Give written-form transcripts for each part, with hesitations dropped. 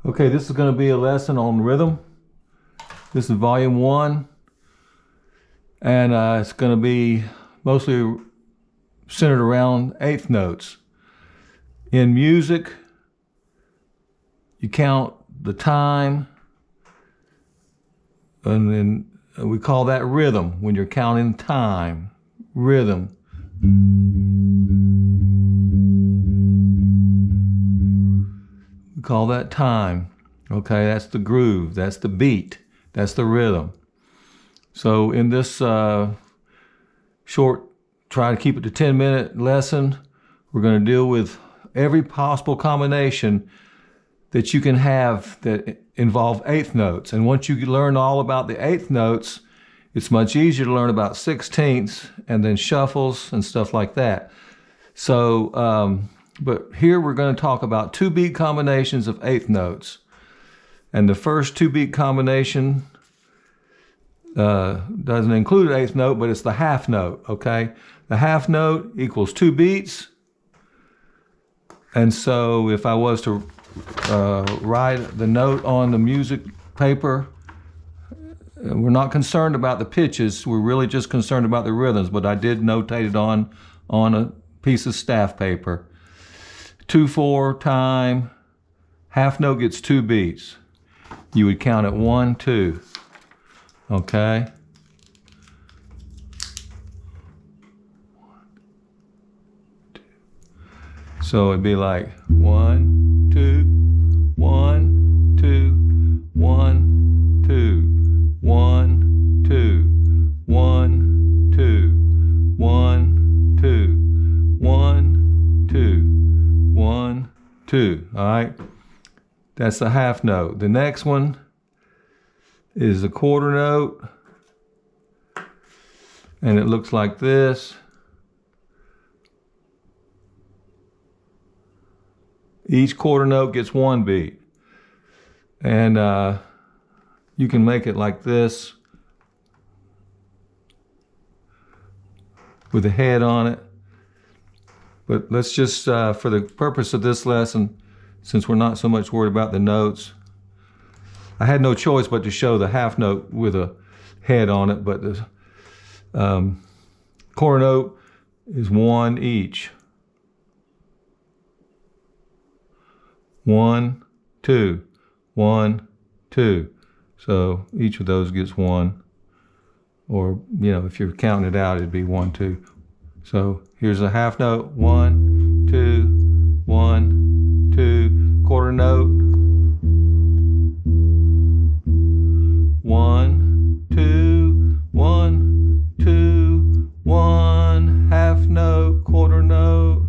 Okay, this is going to be a lesson on rhythm. This is volume 1, and it's going to be mostly centered around eighth notes. In music, you count the time, and then we call that rhythm when you're counting time. Rhythm. We call that time. Okay, that's the groove, that's the beat, that's the rhythm. So in this short, try to keep it to 10-minute lesson, we're going to deal with every possible combination that you can have that involve eighth notes. And once you learn all about the eighth notes, it's much easier to learn about sixteenths and then shuffles and stuff like that. So, but here we're going to talk about 2-beat combinations of eighth notes. And the first 2-beat combination doesn't include an eighth note, but it's the half note, okay? The half note equals 2 beats. And so if I was to write the note on the music paper, we're not concerned about the pitches. We're really just concerned about the rhythms, but I did notate it on a piece of staff paper. 2/4 time, half note gets 2 beats. You would count it 1, 2, okay? So it'd be like 1, 2, 1, 2, 1, 2. 1, 2, 1, 2, 1, 2, 1, 2, 1, 2. All right, that's the half note. The next one is the quarter note, and it looks like this. Each quarter note gets 1 beat, and you can make it like this with a head on it. But let's just, for the purpose of this lesson, since we're not so much worried about the notes, I had no choice but to show the half note with a head on it, but the quarter note is 1 each. 1, 2, 1, 2. So each of those gets 1, or, you know, if you're counting it out, it'd be 1, 2. So here's a half note, 1, 2, 1, 2, quarter note, 1, 2, 1, 2, 1, half note, quarter note.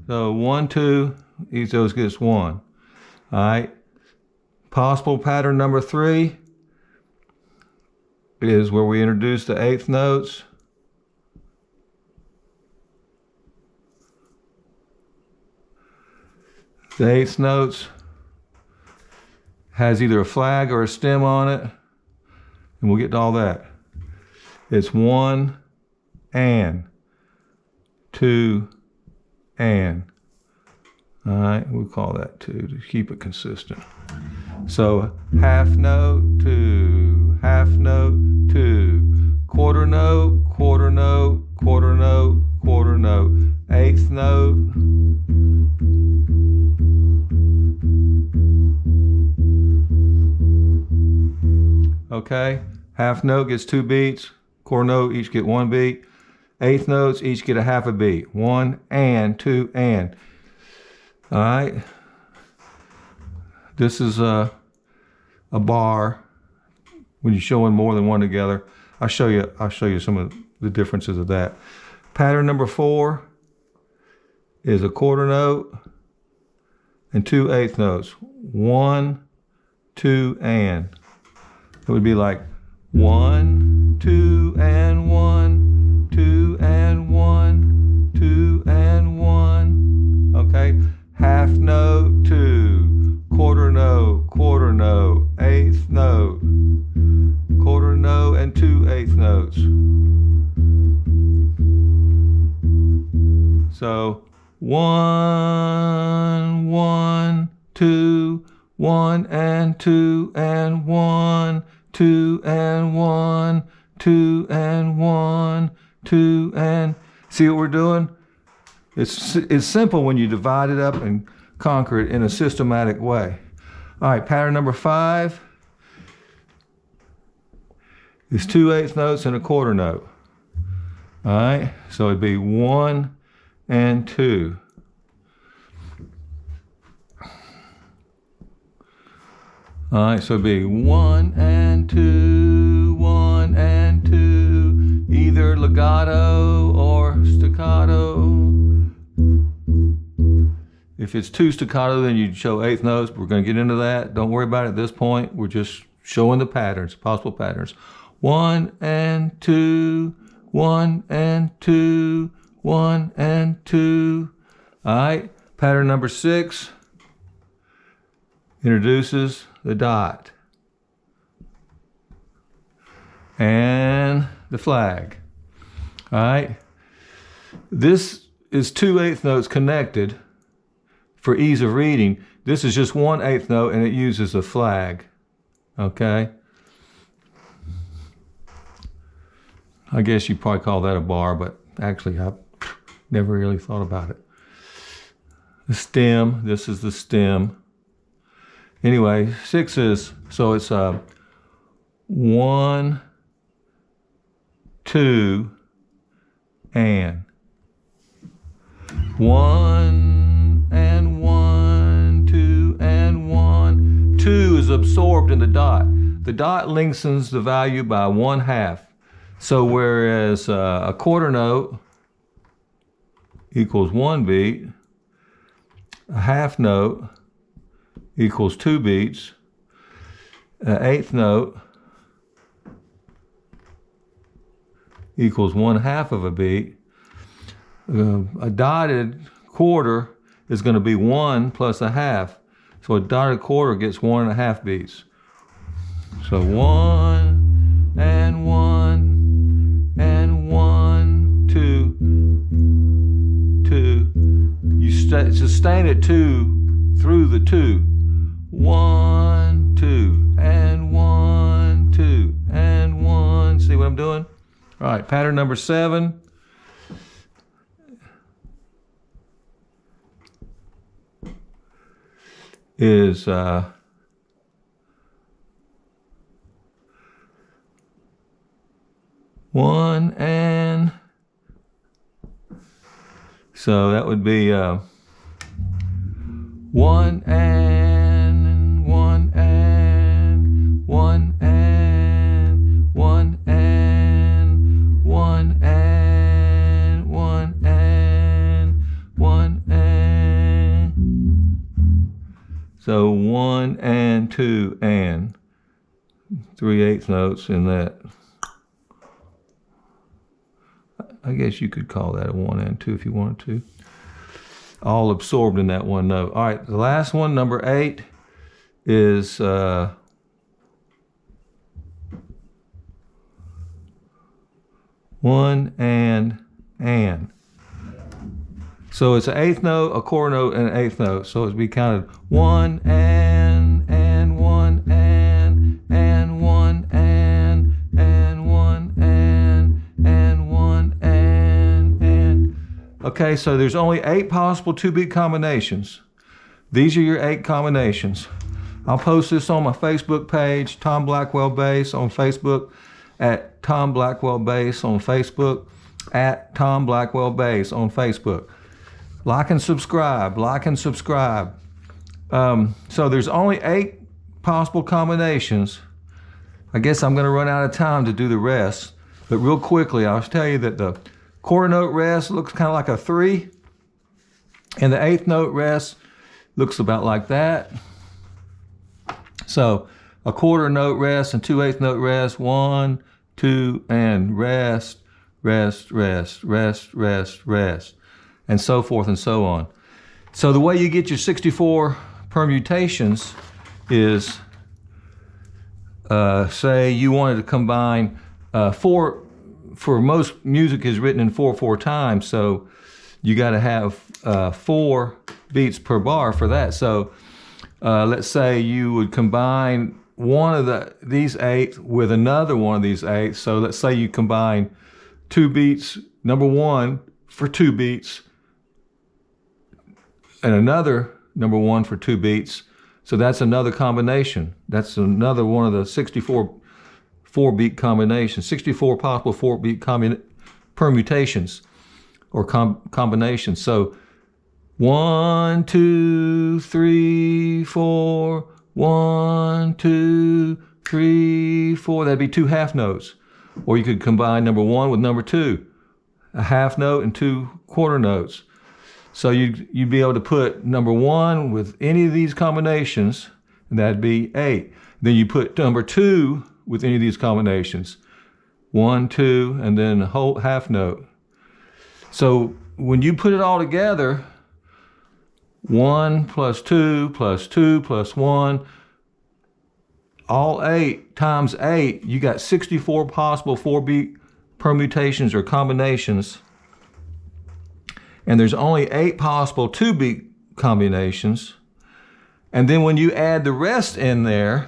So 1, 2, each of those gets 1. All right. Possible pattern number 3 is where we introduce the eighth notes. The eighth notes has either a flag or a stem on it, and we'll get to all that. It's 1 and 2 and. All right, we'll call that 2 to keep it consistent. So half note, 2, half note, 2, quarter note, quarter note, quarter note, quarter note, eighth note, okay, half note gets 2 beats, quarter note each get 1 beat, eighth notes each get a half a beat, 1 and 2 and. All right, this is a bar. When you're showing more than one together, I'll show you some of the differences of that. Pattern number 4 is a quarter note and 2 eighth notes. 1, 2 and. It would be like 1, 2 and 1, 2 and 1, 2 and 1. Okay. Half note, 2, quarter note, eighth note, quarter note, and 2 eighth notes. So 1, 1, 2, 1 and 2 and 1, 2 and 1, 2 and 1, 2 and... See what we're doing? It's simple when you divide it up and conquer it in a systematic way. All right, pattern number 5 is 2/8 notes and a quarter note. All right, so it'd be 1 and 2. All right, so it'd be 1 and 2, 1 and 2, either legato or staccato. If it's 2 staccato, then you'd show 8th notes. We're going to get into that. Don't worry about it at this point. We're just showing the patterns, possible patterns. 1 and 2, 1 and 2, 1 and 2. All right, pattern number 6 introduces the dot and the flag. All right, this is 2/8 notes connected for ease of reading. This is just 1/8 note and it uses a flag. Okay, I guess you'd probably call that a bar, but actually I've never really thought about it. The stem, this is the stem. Anyway, 6 is, so it's 1, 2, and 1 and 1, 2 and 1. 2 is absorbed in the dot. The dot lengthens the value by 1/2. So whereas a quarter note equals 1 beat, a half note equals 2 beats, an 8th note equals 1/2 of a beat. A dotted quarter is going to be 1 plus a half. So a dotted quarter gets 1.5 beats. So 1 and 1 and 1, 2, 2. You sustain it 2 through the 2. 1, 2, and 1, 2, and 1. See what I'm doing? All right, pattern number 7 is 1 and, so that would be 1 and 1 and 1 and 1 and 1 and 1 and 1 and. So 1 and 2 and 3/8 notes in that. I guess you could call that a 1 and 2 if you wanted to. All absorbed in that one note. All right, the last one, number 8, is 1 and. So it's an 8th note, a quarter note, and an 8th note. So it'd be counted 1 and 1 and 1 and 1 and 1 and. Okay, so there's only 8 possible 2-beat combinations. These are your 8 combinations. I'll post this on my Facebook page, Tom Blackwell Bass on Facebook, at Tom Blackwell Bass on Facebook, at Tom Blackwell Bass on Facebook. Like and subscribe, like and subscribe. So there's only 8 possible combinations. I guess I'm gonna run out of time to do the rest, but real quickly, I'll tell you that the quarter note rest looks kind of like a 3, and the 8th note rest looks about like that. So a quarter note rest and 2/8 note rest, 1, 2, and rest, rest, rest, rest, rest, rest, and so forth and so on. So the way you get your 64 permutations is, say you wanted to combine 4, for most music is written in 4/4 times, so you got to have 4 beats per bar for that. So let's say you would combine one of these eighths with another one of these eighths. So let's say you combine 2 beats, number 1 for 2 beats, and another number 1 for 2 beats. So that's another combination. That's another one of the 64 4-beat combinations, 64 possible 4-beat permutations or combinations. So 1, 2, 3, 4, 1, 2, 3, 4. That'd be 2 half notes. Or you could combine number 1 with number 2, a half note and 2 quarter notes. So you'd be able to put number 1 with any of these combinations, and that'd be 8. Then you put number 2 with any of these combinations, 1, 2, and then a whole half note. So when you put it all together, 1 plus 2 plus 2 plus 1, all 8 times 8, you got 64 possible 4-beat permutations or combinations. And there's only 8 possible 2-beat combinations. And then when you add the rest in there,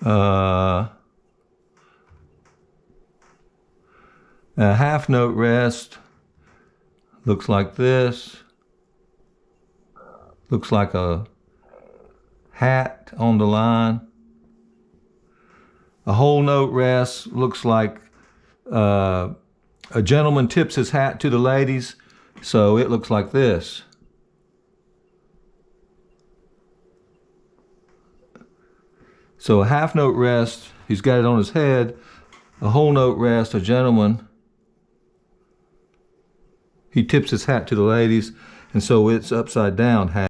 a half note rest looks like this. Looks like a hat on the line. A whole note rest looks like a gentleman tips his hat to the ladies, so it looks like this. So a half note rest, he's got it on his head. A whole note rest, a gentleman, he tips his hat to the ladies, and so it's upside down hat.